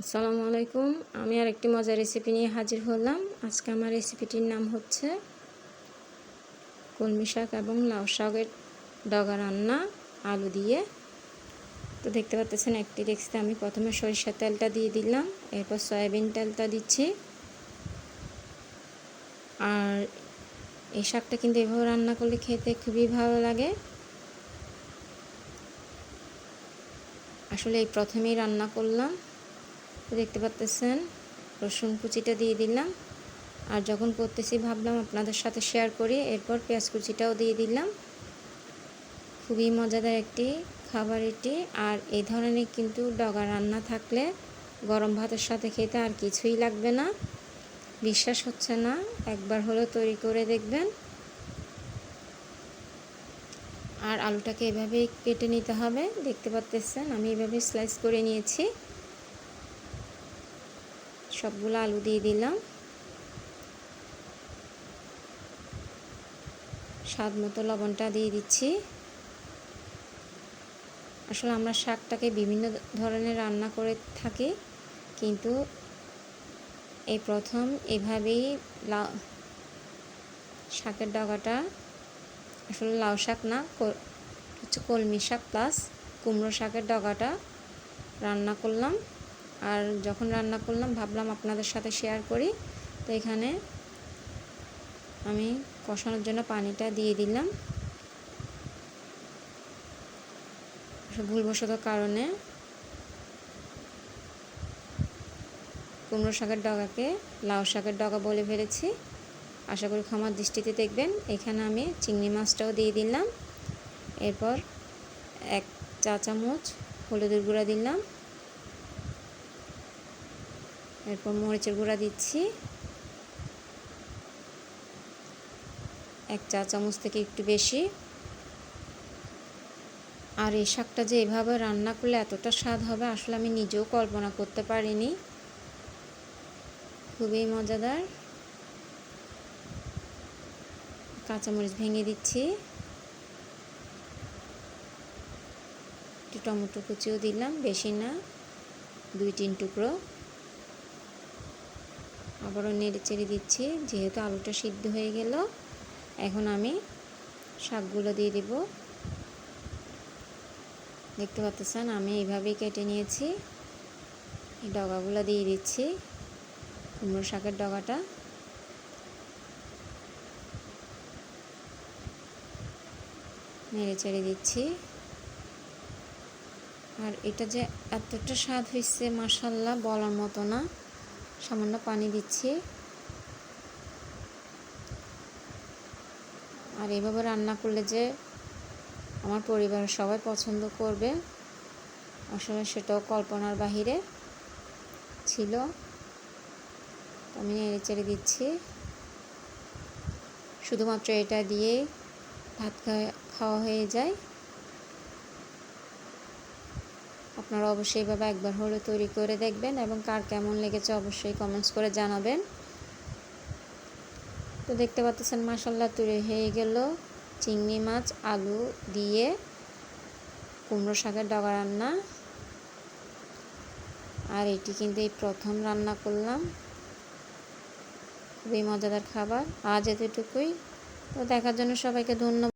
আসসালামু আলাইকুম। আমি আর একটি মজার রেসিপি নিয়ে হাজির হলাম। আজকে আমার রেসিপিটির নাম হচ্ছে কলমি শাক এবং লাউ শাকের ডগা রান্না আলু দিয়ে। তো দেখতে পাচ্ছেন একটি ডেক্সিতে আমি প্রথমে সরিষার তেলটা দিয়ে দিলাম, এরপর সয়াবিন তেলটা দিচ্ছি। আর এই শাকটা কিন্তু এভাবে রান্না করলে খেতে খুবই ভালো লাগে। আসলে এই প্রথমেই রান্না করলাম। দেখতে পাচ্ছেন রসুন কুচিটা দিয়ে দিলাম, আর যখন করতেছি ভাবলাম আপনাদের সাথে শেয়ার করি। এরপর পেঁয়াজ কুচিটাও দিয়ে দিলাম। খুবই মজাদার একটি খাবার এটি। আর এই ধরনের কিন্তু ডগা রান্না থাকলে গরম ভাতের সাথে খেতে আর কিছুই লাগবে না। বিশ্বাস হচ্ছে না, একবার হলেও তৈরি করে দেখবেন। আর আলুটাকে এভাবেই কেটে নিতে হবে। দেখতে পাচ্ছেন আমি এভাবে স্লাইস করে নিয়েছি। সবগুলো আলু দিয়ে দিলাম। স্বাদ মতো লবণটা দিয়ে দিচ্ছি। আসলে আমরা শাকটাকে বিভিন্ন ধরনের রান্না করে থাকি, কিন্তু এই প্রথম এভাবেই শাকের ডগাটা, আসলে লাউ শাক না, হচ্ছে কলমি শাক প্লাস কুমড়ো শাকের ডগাটা রান্না করলাম। আর যখন রান্না করলাম ভাবলাম আপনাদের সাথে শেয়ার করি। তো এখানে আমি কষানোর জন্য পানিটা দিয়ে দিলাম। ভুলবশত কারণে কুমড়ো শাকের ডগাকে লাউ শাকের ডগা বলে ফেলেছি। আশা করি ক্ষমার দৃষ্টিতে দেখবেন। এখানে আমি চিংড়ি মাছটাও দিয়ে দিলাম। এরপর 1 চা চামচ হলুদের গুঁড়া দিলাম। এরপর মরিচের গুঁড়া দিচ্ছি 1 চা চামচ থেকে একটু বেশি। আর এই শাকটা যে এভাবে রান্না করলে এতটা স্বাদ হবে আসলে আমি নিজেও কল্পনা করতে পারিনি। খুবই মজাদার। কাঁচামরিচ ভেঙে দিচ্ছি, একটু টমেটো কুচিও দিলাম, বেশি না, 2-3 টুকরো। আবারও নেড়ে চেড়ে দিচ্ছি। যেহেতু আলুটা সিদ্ধ হয়ে গেল, এখন আমি শাকগুলো দিয়ে দেব। দেখতে পাচ্ছেন আমি এইভাবেই কেটে নিয়েছি। এই ডগাগুলো দিয়ে দিচ্ছি, কুমড়ো শাকের ডগাটা। নেড়ে চেড়ে দিচ্ছি। আর এটা যে এতটা স্বাদ হয়েছে মাশাআল্লাহ, বলার মতো না। সামান্য পানি দিচ্ছি। আর এভাবে রান্না করলে যে আমার পরিবারের সবাই পছন্দ করবে আসলে সেটাও কল্পনার বাহিরে ছিল। আমি নেড়ে চেড়ে দিচ্ছি। শুধুমাত্র এটা দিয়ে ভাত খাওয়া হয়ে যায়। আপনারা অবশ্যই এভাবে একবার হলে তৈরি করে দেখবেন এবং কার কেমন লেগেছে অবশ্যই কমেন্টস করে জানাবেন। তো দেখতে পাচ্ছেন মাশাআল্লাহ তৈরি হয়ে গেল চিংড়ি মাছ আলু দিয়ে কুমড়ো শাকের ডগা রান্না। আর এটি কিন্তু এই প্রথম রান্না করলাম। খুবই মজাদার খাবার। আজ এতটুকুই। তো দেখার জন্য সবাইকে ধন্যবাদ।